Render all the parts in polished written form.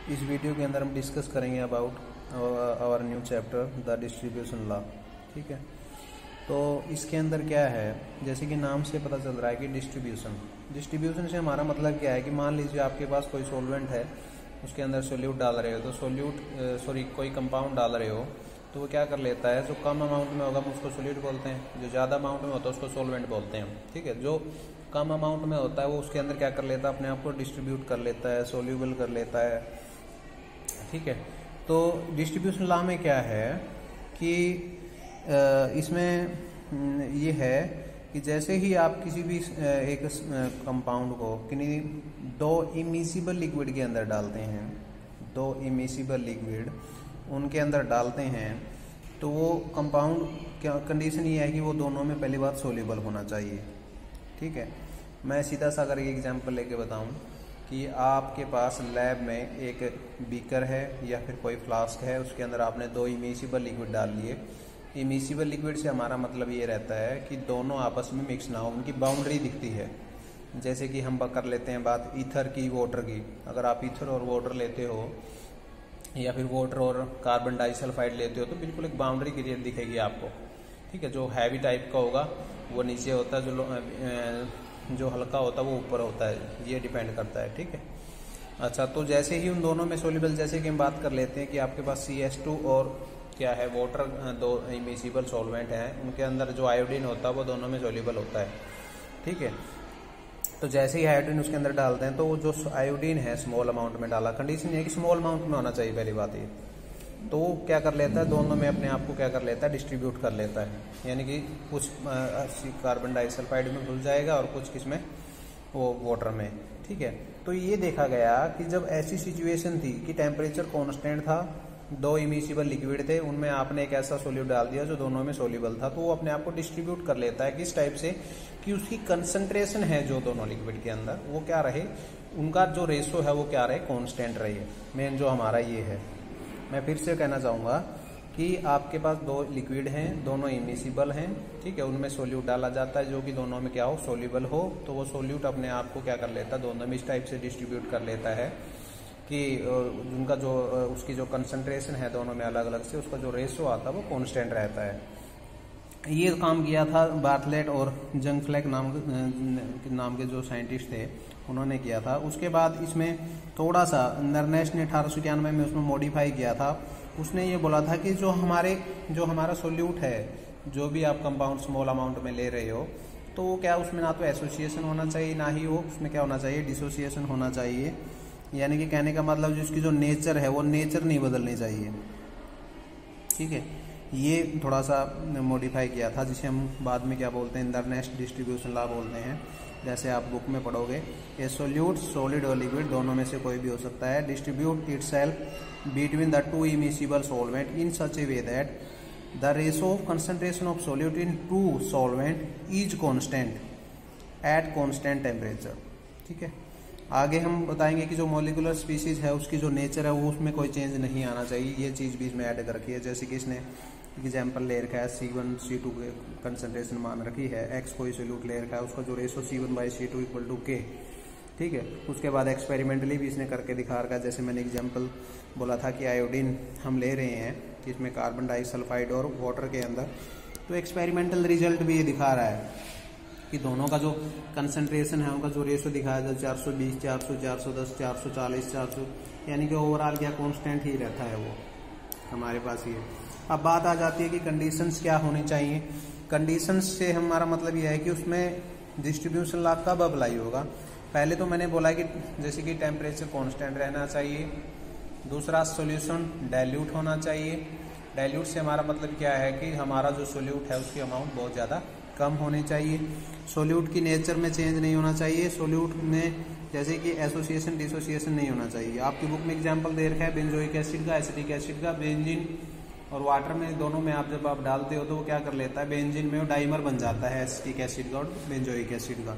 इस वीडियो के अंदर हम डिस्कस करेंगे about our new chapter the distribution law. ठीक है, तो इसके अंदर क्या है, जैसे कि नाम से पता चल रहा है कि डिस्ट्रीब्यूशन से हमारा मतलब क्या है कि मान लीजिए आपके पास कोई सॉल्वेंट है, उसके अंदर सोल्यूट डाल रहे हो, तो कोई कंपाउंड डाल रहे हो, तो वो क्या कर लेता है, जो कम अमाउंट में होगा हम उसको सोल्यूट बोलते हैं, जो ज़्यादा अमाउंट में होता है उसको सॉल्वेंट बोलते हैं। ठीक है, जो कम अमाउंट में होता है वो उसके अंदर क्या कर लेता है, अपने आप को डिस्ट्रीब्यूट कर लेता है, सोल्यूबल कर लेता है। ठीक है, तो डिस्ट्रीब्यूशन लॉ में क्या है कि इसमें ये है कि जैसे ही आप किसी भी एक कंपाउंड को किन्हीं दो इमिसिबल लिक्विड के अंदर डालते हैं, दो इमिसिबल लिक्विड उनके अंदर डालते हैं, तो वो कंपाउंड क्या कंडीशन ये है कि वो दोनों में पहली बात सोल्यूबल होना चाहिए। ठीक है, मैं सीधा सा अगर एक एग्जांपल लेके बताऊं कि आपके पास लैब में एक बीकर है या फिर कोई फ्लास्क है, उसके अंदर आपने दो इमिसिबल लिक्विड डाल लिए। इमिसिबल लिक्विड से हमारा मतलब ये रहता है कि दोनों आपस में मिक्स ना हो, उनकी बाउंड्री दिखती है। जैसे कि हम कर लेते हैं बात ईथर की, वाटर की। अगर आप ईथर और वाटर लेते हो या फिर वाटर और कार्बन डाइसल्फाइड लेते हो, तो बिल्कुल एक बाउंड्री क्लियर दिखेगी आपको। ठीक है, जो हैवी टाइप का होगा वो नीचे होता है, जो हल्का होता है वो ऊपर होता है, ये डिपेंड करता है। ठीक है, अच्छा, तो जैसे ही उन दोनों में सोल्यूबल, जैसे कि हम बात कर लेते हैं कि आपके पास CH2 और क्या है वाटर, दो इमिसिबल सॉल्वेंट हैं, उनके अंदर जो आयोडीन होता है वो दोनों में सोल्यूबल होता है। ठीक है, तो जैसे ही आयोडीन उसके अंदर डालते हैं तो वो जो आयोडीन है स्मॉल अमाउंट में डाला, कंडीशन ये है कि स्मॉल अमाउंट में होना चाहिए पहली बात ये, तो वो क्या कर लेता है, दोनों में अपने आप को क्या कर लेता है, डिस्ट्रीब्यूट कर लेता है। यानी कि कुछ कार्बन डाइसल्फाइड में घुल जाएगा और कुछ किसमें, वो वाटर में। ठीक है, तो ये देखा गया कि जब ऐसी सिचुएशन थी कि टेम्परेचर कांस्टेंट था, दो इमिसिबल लिक्विड थे, उनमें आपने एक ऐसा सोल्यूट डाल दिया जो दोनों में सोल्यूबल था, तो वो अपने आप को डिस्ट्रीब्यूट कर लेता है। किस टाइप से कि उसकी कंसंट्रेशन है जो दोनों लिक्विड के अंदर, वो क्या रहे, उनका जो रेशो है वो क्या रहे, कांस्टेंट रही है। मेन जो हमारा ये है, मैं फिर से कहना चाहूँगा कि आपके पास दो लिक्विड हैं, दोनों इमिसिबल हैं। ठीक है, उनमें सोल्यूट डाला जाता है जो कि दोनों में क्या हो, सोल्यूबल हो, तो वो सोल्यूट अपने आप को क्या कर लेता है, दोनों में इस टाइप से डिस्ट्रीब्यूट कर लेता है कि उनका जो उसकी जो कंसंट्रेशन है दोनों में अलग अलग से, उसका जो रेशो आता है वो कांस्टेंट रहता है। ये काम किया था बार्टलेट और जंगफ्लैक नाम के जो साइंटिस्ट थे, उन्होंने किया था। उसके बाद इसमें थोड़ा सा नर्नेश ने 1891 में उसमें मॉडिफाई किया था। उसने ये बोला था कि जो हमारा सोल्यूट है, जो भी आप कंपाउंड स्मॉल अमाउंट में ले रहे हो, तो वो क्या, उसमें ना तो एसोसिएशन होना चाहिए, ना ही वो उसमें क्या होना चाहिए, डिसोसिएशन होना चाहिए। यानी कि कहने का मतलब जिसकी जो नेचर है वो नेचर नहीं बदलनी चाहिए। ठीक है, ये थोड़ा सा मॉडिफाई किया था, जिसे हम बाद में क्या बोलते हैं, नर्नेश डिस्ट्रीब्यूशन लॉ बोलते हैं। जैसे आप बुक में पढ़ोगे, ये सोल्यूट, सॉलिड और लिक्विड दोनों में से कोई भी हो सकता है, distribute itself between the two immiscible solvent in such a way that the ratio of concentration of solute in two solvent is constant at constant temperature. ठीक है, आगे हम बताएंगे कि जो मॉलिक्यूलर स्पीसीज है उसकी जो नेचर है वो उसमें कोई चेंज नहीं आना चाहिए, ये चीज़ भी इसमें ऐड कर रखी है। जैसे कि इसने एग्जाम्पल ले रखा है, C1 C2 कंसंट्रेशन मान रखी है, X कोई सोल्यूट ले रखा है, उसका जो ratio C1/C2 equal to K। ठीक है, उसके बाद एक्सपेरिमेंटली भी इसने करके दिखा रखा है। जैसे मैंने एग्जाम्पल बोला था कि आयोडीन हम ले रहे हैं कि इसमें कार्बन डाइसल्फाइड और वाटर के अंदर, तो एक्सपेरिमेंटल रिजल्ट भी ये दिखा रहा है कि दोनों का जो कंसंट्रेशन है उनका जो रेशो दिखाया जाए 420, 400, 410, 440, 400, यानी कि ओवरऑल क्या कांस्टेंट ही रहता है वो हमारे पास ये। अब बात आ जाती है कि कंडीशंस क्या होनी चाहिए। कंडीशंस से हमारा मतलब ये है कि उसमें डिस्ट्रीब्यूशन लॉ कब अप्लाई होगा। पहले तो मैंने बोला कि जैसे कि टेम्परेचर कांस्टेंट रहना चाहिए, दूसरा सॉल्यूशन डाइल्यूट होना चाहिए। डाइल्यूट से हमारा मतलब क्या है कि हमारा जो सोल्यूट है उसकी अमाउंट बहुत ज़्यादा कम होनी चाहिए। सोल्यूट की नेचर में चेंज नहीं होना चाहिए, सोल्यूट में जैसे कि एसोसिएशन डिसोसिएशन नहीं होना चाहिए। आपकी बुक में एग्जांपल दे रखा है बेंजोइक एसिड का, एसिटिक एसिड का, बेंजीन और वाटर में दोनों में आप जब आप डालते हो तो वो क्या कर लेता है, बेंजीन में वो डाइमर बन जाता है एसिटिक एसिड का और बेंजोइक एसिड का।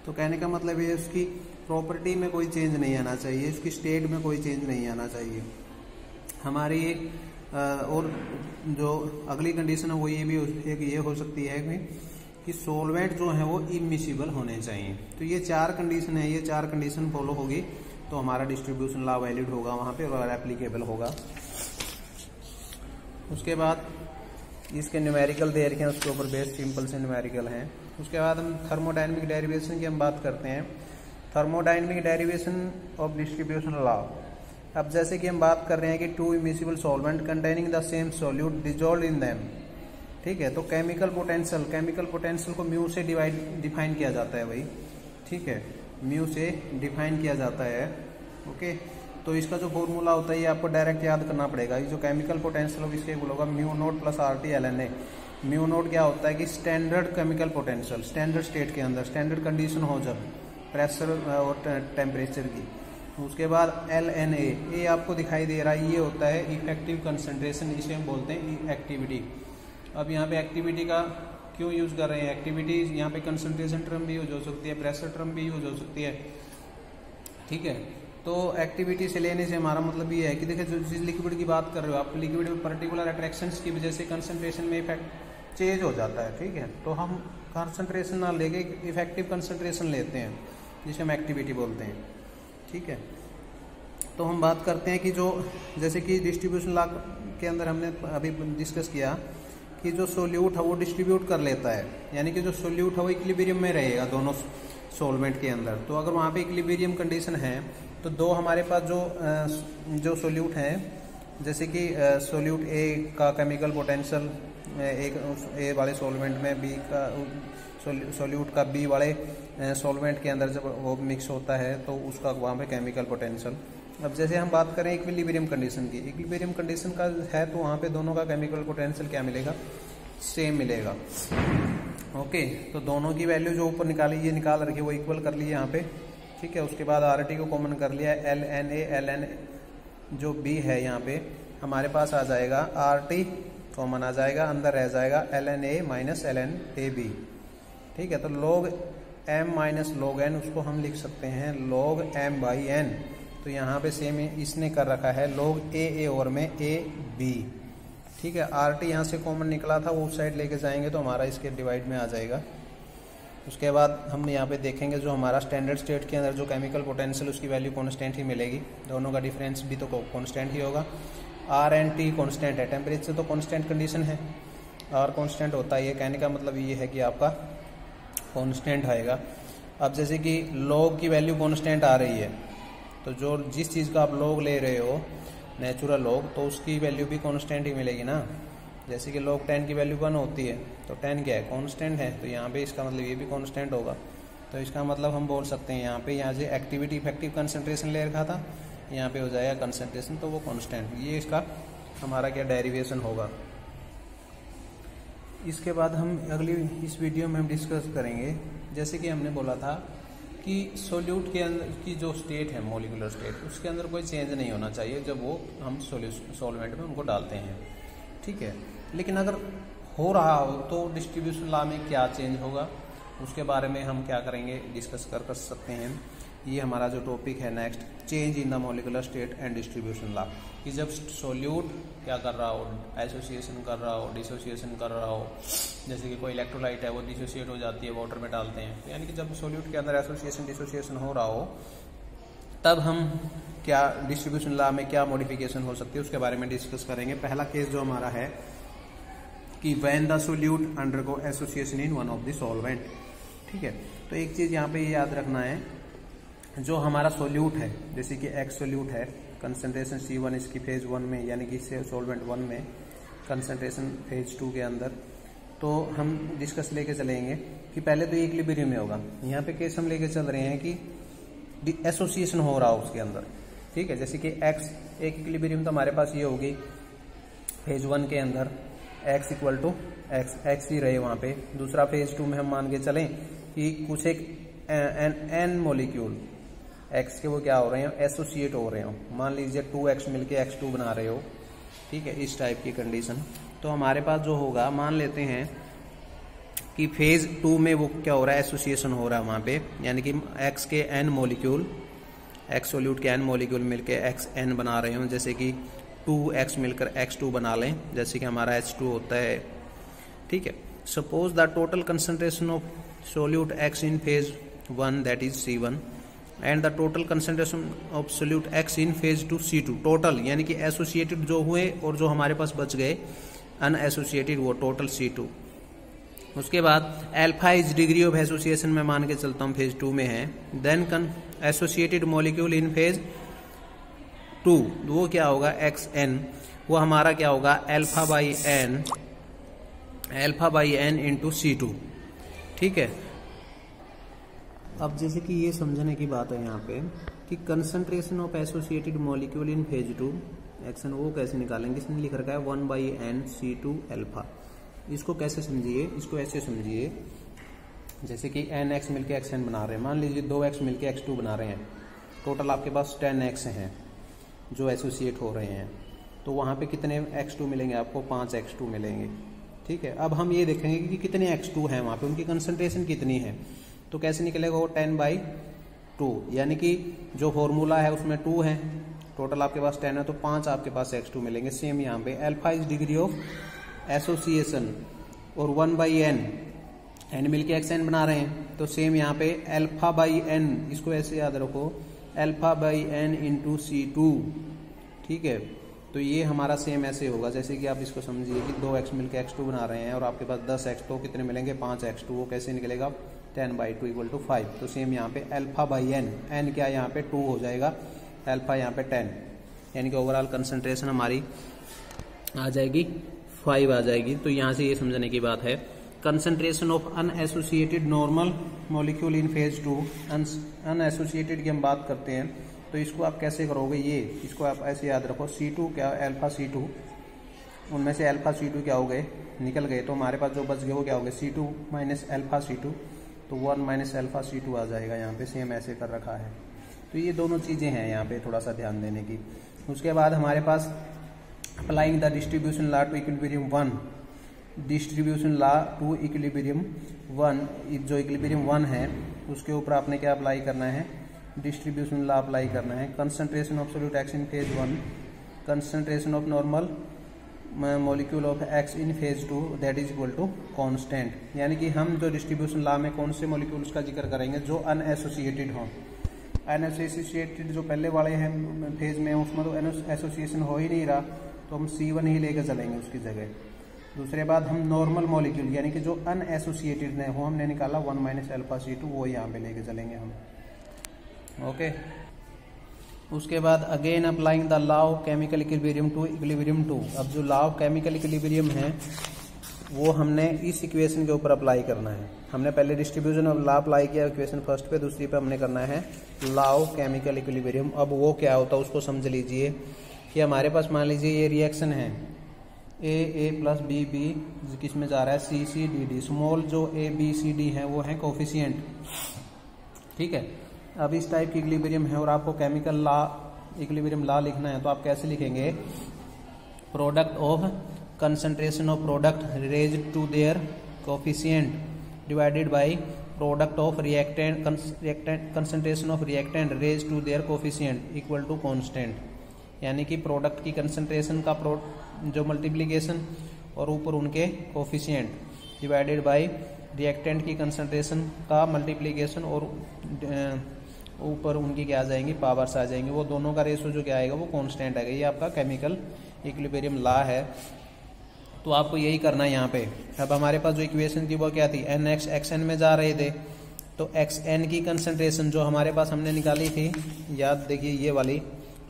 तो कहने का मतलब ये उसकी प्रॉपर्टी में कोई चेंज नहीं आना चाहिए, उसकी स्टेट में कोई चेंज नहीं आना चाहिए हमारी। और जो अगली कंडीशन है वो ये भी एक ये हो सकती है कि सोलवेंट जो है वो इमिसिबल होने चाहिए। तो ये चार कंडीशन है, ये चार कंडीशन फॉलो होगी तो हमारा डिस्ट्रीब्यूशन लॉ वैलिड होगा वहाँ पे और एप्लीकेबल होगा। उसके बाद इसके न्यूमेरिकल दे रखे हैं, उसके ऊपर बेस सिंपल से न्यूमेरिकल हैं। उसके बाद हम थर्मोडायनेमिक डेरिवेशन की हम बात करते हैं, thermodynamic derivation of distribution law. अब जैसे कि हम बात कर रहे हैं कि to immiscible solvent containing the same solute dissolve in them, ठीक है। तो केमिकल पोटेंशियल को म्यू से डिफाइन किया जाता है भाई, ठीक है, म्यू से डिफाइन किया जाता है। ओके, तो इसका जो फॉर्मूला होता है ये आपको डायरेक्ट याद करना पड़ेगा। ये जो केमिकल पोटेंशियल होगा इसके होगा mu naught plus RT ln A। Mu naught क्या होता है कि standard chemical potential, standard state के अंदर स्टैंडर्ड कंडीशन हो जब प्रेशर और टेम्परेचर की। उसके बाद ln A, ये आपको दिखाई दे रहा है, ये होता है इफेक्टिव कंसंट्रेशन, इसे हम बोलते हैं एक्टिविटी। अब यहाँ पे एक्टिविटी का क्यों यूज कर रहे हैं, एक्टिविटी यहाँ पे कंसंट्रेशन टर्म भी यूज हो सकती है, प्रेशर टर्म भी यूज हो सकती है, ठीक है। तो एक्टिविटी से लेने से हमारा मतलब ये है कि देखिए जो जिस लिक्विड की बात कर रहे हो आप, लिक्विड में पर्टिकुलर अट्रैक्शंस की वजह से कंसंट्रेशन में इफेक्ट चेंज हो जाता है, ठीक है। तो हम कंसंट्रेशन ना लेके इफेक्टिव कंसंट्रेशन लेते हैं जिसे हम एक्टिविटी बोलते हैं, ठीक है। तो हम बात करते हैं कि जो जैसे कि डिस्ट्रीब्यूशन लॉ के अंदर हमने अभी डिस्कस किया कि जो सोल्यूट है वो डिस्ट्रीब्यूट कर लेता है, यानी कि जो सोल्यूट है वो इक्विलिब्रियम में रहेगा दोनों सोलवेंट के अंदर। तो अगर वहाँ पे इक्विलिब्रियम कंडीशन है तो दो हमारे पास जो सोल्यूट हैं, जैसे कि सोल्यूट ए का केमिकल पोटेंशियल एक ए वाले सोलवेंट में, बी का सोल्यूट का बी वाले सोलवेंट के अंदर जब वो मिक्स होता है तो उसका वहाँ पे केमिकल पोटेंशियल। अब जैसे हम बात करें इक्विलिब्रियम कंडीशन की, इक्विलिब्रियम कंडीशन का है तो वहाँ पे दोनों का केमिकल पोटेंशियल क्या मिलेगा, सेम मिलेगा। ओके, तो दोनों की वैल्यू जो ऊपर निकाली ये निकाल रखी वो इक्वल कर ली यहाँ पे, ठीक है। उसके बाद RT को कॉमन कर लिया, ln जो B है यहाँ पे हमारे पास आ जाएगा, RT कॉमन आ जाएगा, अंदर रह जाएगा ln A minus ln AB, ठीक है। तो log m minus log n उसको हम लिख सकते हैं log m बाई n। तो यहाँ पे सेम इसने कर रखा है log A और में AB, ठीक है। RT यहाँ से कॉमन निकला था, वो उस साइड लेके जाएंगे तो हमारा इसके डिवाइड में आ जाएगा। उसके बाद हम यहाँ पे देखेंगे जो हमारा स्टैंडर्ड स्टेट के अंदर जो केमिकल पोटेंशियल उसकी वैल्यू कांस्टेंट ही मिलेगी, दोनों का डिफरेंस भी तो कांस्टेंट ही होगा। R एंड T कांस्टेंट है, टेम्परेचर तो कांस्टेंट कंडीशन है, R कांस्टेंट होता है, ये कहने का मतलब ये है कि आपका कांस्टेंट आएगा। अब जैसे कि log की वैल्यू कांस्टेंट आ रही है तो जो जिस चीज़ का आप log ले रहे हो नेचुरल log, तो उसकी वैल्यू भी कांस्टेंट ही मिलेगी ना। जैसे कि log 10 की वैल्यू 1 होती है तो 10 क्या है, कांस्टेंट है, तो यहाँ पे इसका मतलब ये भी कांस्टेंट होगा। तो इसका मतलब हम बोल सकते हैं यहाँ से एक्टिविटी इफेक्टिव कंसंट्रेशन ले रखा था, यहाँ पे हो जाएगा कंसंट्रेशन, तो वो कांस्टेंट, ये इसका हमारा क्या डेरिवेशन होगा। इसके बाद हम अगली इस वीडियो में हम डिस्कस करेंगे, जैसे कि हमने बोला था कि सोल्यूट के अंदर की जो स्टेट है मोलिकुलर स्टेट, उसके अंदर कोई चेंज नहीं होना चाहिए जब वो हम सॉल्वेंट में उनको डालते हैं, ठीक है। लेकिन अगर हो रहा हो तो डिस्ट्रीब्यूशन लॉ में क्या चेंज होगा उसके बारे में हम क्या करेंगे, डिस्कस कर सकते हैं। ये हमारा जो टॉपिक है next, change in the molecular state and distribution law, कि जब सोल्यूट क्या कर रहा हो, एसोसिएशन कर रहा हो, डिसोसिएशन कर रहा हो, जैसे कि कोई इलेक्ट्रोलाइट है वो डिसोसिएट हो जाती है, वाटर में डालते हैं, तो यानी कि जब सोल्यूट के अंदर एसोसिएशन डिसोसिएशन हो रहा हो तब हम क्या डिस्ट्रीब्यूशन लॉ में क्या मॉडिफिकेशन हो सकती है उसके बारे में डिस्कस करेंगे। पहला केस जो हमारा है कि when the solute undergo association in one of the solvent, ठीक है। तो एक चीज यहाँ पे ये याद रखना है, जो हमारा सोल्यूट है जैसे कि X सोल्यूट है, कंसंट्रेशन C1 इसकी फेज 1 में, यानी कि सॉल्वेंट 1 में, कंसंट्रेशन फेज 2 के अंदर, तो हम डिस्कस लेके चलेंगे कि पहले तो इक्विलिब्रियम में होगा। यहाँ पे केस हम लेके चल रहे हैं कि एसोसिएशन हो रहा हो उसके अंदर, ठीक है। जैसे कि X एक इक्विलिब्रियम तो हमारे पास ये होगी फेज 1 के अंदर X इक्वल टू X ही रहे वहाँ पे। दूसरा फेज 2 में हम मान के चलें कि कुछ एक N मोलिक्यूल X के वो क्या हो रहे हैं, एसोसिएट हो रहे हो, मान लीजिए 2X मिलके X2 बना रहे हो, ठीक है, इस टाइप की कंडीशन। तो हमारे पास जो होगा, मान लेते हैं कि फेज 2 में वो क्या हो रहा है, एसोसिएशन हो रहा है वहाँ पे, यानी कि X के N मोलिक्यूल, X सोल्यूट के N मोलिक्यूल मिलके XN बना रहे हो, जैसे कि 2X मिलकर X2 बना लें, जैसे कि हमारा H2 होता है, ठीक है। Suppose the total concentration of solute X in phase 1 that is C1 and the total concentration of solute X in phase two C2 total, यानी कि एसोसिएटेड जो हुए और जो हमारे पास बच गए अनएसोसिएटेड वो टोटल C2। उसके बाद alpha is degree of association में मान के चलता हूँ फेज 2 में है। Then associated molecule in phase 2 वो क्या होगा XN, वो हमारा क्या होगा alpha by N into C2। ठीक है, अब जैसे कि ये समझने की बात है यहाँ पे कि concentration of associated molecule in phase 2 action वो कैसे निकालेंगे, इसने लिख रखा है 1/n(C2) अल्फा। इसको कैसे समझिए, इसको ऐसे समझिए जैसे कि nx मिलके xn बना रहे हैं, मान लीजिए 2x मिलके x2 बना रहे हैं, टोटल आपके पास 10x हैं जो एसोसिएट हो रहे हैं, तो वहाँ पे कितने x2 मिलेंगे आपको, 5 x2 मिलेंगे। ठीक है, अब हम ये देखेंगे कि कितने x2 हैं वहाँ पे, उनकी कंसंट्रेशन कितनी है, तो कैसे निकलेगा वो 10/2, यानी कि जो फॉर्मूला है उसमें 2 है, टोटल आपके पास 10 है तो 5 आपके पास x2 मिलेंगे। सेम यहाँ पे alpha is degree of association और 1/n, n मिलके xn बना रहे हैं, तो सेम यहाँ पे अल्फा बाई n, इसको ऐसे याद रखो alpha by n into C2। ठीक है, तो ये हमारा सेम ऐसे होगा जैसे कि आप इसको समझिए कि 2x मिलके x2 बना रहे हैं और आपके पास 10x, तो कितने मिलेंगे 5x2, वो कैसे निकलेगा 10/2 = 5। तो सेम यहाँ पे अल्फा बाई n क्या यहाँ पे 2 हो जाएगा, अल्फा यहाँ पे 10, यानी कि ओवरऑल कंसंट्रेशन हमारी आ जाएगी 5 आ जाएगी। तो यहाँ से ये समझने की बात है concentration of unassociated normal molecule in phase 2, unassociated की हम बात करते हैं तो इसको आप कैसे करोगे, ये इसको आप ऐसे याद रखो C2 क्या अल्फा C2, उनमें से अल्फा C2 क्या हो गए, निकल गए, तो हमारे पास जो बच गए वो क्या हो गए C2 माइनस अल्फा C2, तो 1 माइनस अल्फा C2 आ जाएगा, यहाँ पे सेम ऐसे कर रखा है। तो ये दोनों चीज़ें हैं यहाँ पे थोड़ा सा ध्यान देने की। उसके बाद हमारे पास applying the distribution law to equilibrium 1, distribution law to equilibrium 1, जो इक्विलिब्रियम 1 है उसके ऊपर आपने क्या अप्लाई करना है, डिस्ट्रीब्यूशन लॉ अप्लाई करना है। Concentration of solute X in phase 1, concentration of normal molecule of X in phase 2 that is equal to constant, यानी कि हम जो डिस्ट्रीब्यूशन लॉ में कौन से मॉलिक्यूल्स का जिक्र करेंगे जो अनएसोसिएटेड हों। अनएसोसिएटेड जो पहले वाले हैं फेज में उसमें तो एसोसिएशन हो ही नहीं रहा, तो हम C1 ही लेकर चलेंगे उसकी जगह। दूसरे बाद हम नॉर्मल मॉलिक्यूल यानी कि जो अनएसोसिएटेड है वो हमने निकाला 1 माइनस अल्फा C2, वो यहाँ पे लेके चलेंगे हम। ओके, उसके बाद again applying the law of chemical equilibrium to equilibrium 2। अब जो लॉ ऑफ केमिकल इक्विलिब्रियम है वो हमने इस इक्वेशन के ऊपर अप्लाई करना है। हमने पहले डिस्ट्रीब्यूशन ऑफ लॉ अप्लाई किया इक्वेशन फर्स्ट पे, दूसरी पे हमने करना है लॉ ऑफ केमिकल इक्विलिब्रियम। अब वो क्या होता है उसको समझ लीजिए कि हमारे पास मान लीजिए ये रिएक्शन है A प्लस B किस में जा रहा है C D। स्मॉल जो ABCD है वो है कोफिशिएंट। ठीक है, अब इस टाइप की इक्विलिब्रियम है और आपको केमिकल लॉ इक्विलिब्रियम लॉ लिखना है तो आप कैसे लिखेंगे, product of concentration of product raised to their coefficient divided by product of reactant concentration of reactant raised to their coefficient equal to constant, यानी कि प्रोडक्ट की कंसंट्रेशन का जो मल्टीप्लिकेशन और ऊपर उनके कोफिशिएंट डिवाइडेड बाय रिएक्टेंट की concentration का मल्टीप्लिकेशन और ऊपर उनकी क्या आ जाएंगी, पावर्स आ जाएंगी, वो दोनों का रेशो जो क्या आएगा वो कांस्टेंट आएगा। ये आपका केमिकल इक्विलिब्रियम लॉ है, तो आपको यही करना है यहाँ पे। अब हमारे पास जो इक्वेशन थी वो क्या थी, NX XN में जा रहे थे, तो XN की कंसंट्रेशन जो हमारे पास हमने निकाली थी, याद देखिए ये वाली,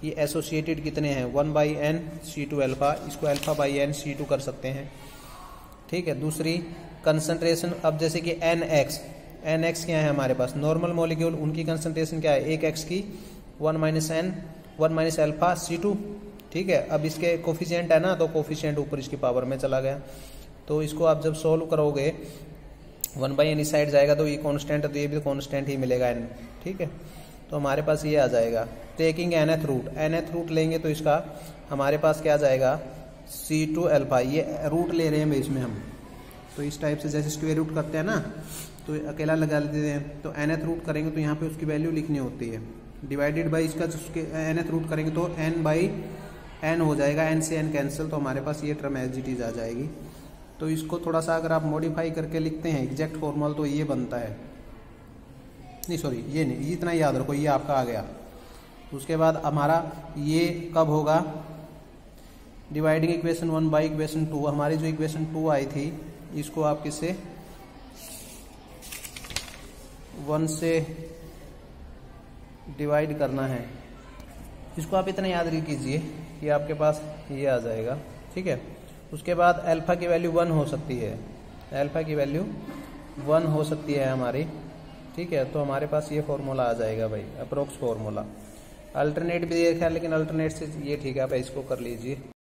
ये एसोसिएटेड कितने हैं 1/n C2 अल्फा, इसको अल्फा बाई n C2 कर सकते हैं। ठीक है, दूसरी कंसंट्रेशन अब जैसे कि NX क्या है हमारे पास नॉर्मल मॉलिक्यूल, उनकी कंसंट्रेशन क्या है 1x की 1 माइनस अल्फा C2। ठीक है, अब इसके कोफिशिएंट है ना, तो कोफिशिएंट ऊपर इसकी पावर में चला गया, तो इसको आप जब सोल्व करोगे 1/n इस साइड जाएगा तो ये कांस्टेंट है, तो ये भी कांस्टेंट ही मिलेगा n। ठीक है, तो हमारे पास ये आ जाएगा। टेकिंग nth रूट लेंगे तो इसका हमारे पास क्या आ जाएगा C2 अल्फा, ये रूट ले रहे हैं इसमें हम, तो इस टाइप से जैसे स्क्वायर रूट करते हैं ना तो अकेला लगा लेते हैं, तो nth रूट करेंगे तो यहाँ पे उसकी वैल्यू लिखनी होती है, डिवाइडेड बाई इसका nth रूट करेंगे तो n/n हो जाएगा, n से n कैंसिल, तो हमारे पास ये टर्म एज इट इज आ जाएगी। तो इसको थोड़ा सा अगर आप मॉडिफाई करके लिखते हैं एग्जैक्ट फॉर्मूला तो ये बनता है नहीं सॉरी ये नहीं, इतना याद रखो, ये आपका आ गया। उसके बाद हमारा ये कब होगा, डिवाइडिंग इक्वेशन 1 बाई इक्वेशन 2। हमारी जो इक्वेशन 2 आई थी इसको आप किससे 1 से डिवाइड करना है। इसको आप इतना याद कीजिए कि आपके पास ये आ जाएगा, ठीक है। उसके बाद अल्फा की वैल्यू 1 हो सकती है, अल्फा की वैल्यू 1 हो सकती है हमारी, ठीक है। तो हमारे पास ये फॉर्मूला आ जाएगा भाई, अप्रोक्स फॉर्मूला। अल्टरनेट भी देखा, लेकिन अल्टरनेट से ये ठीक है, आप इसको कर लीजिए।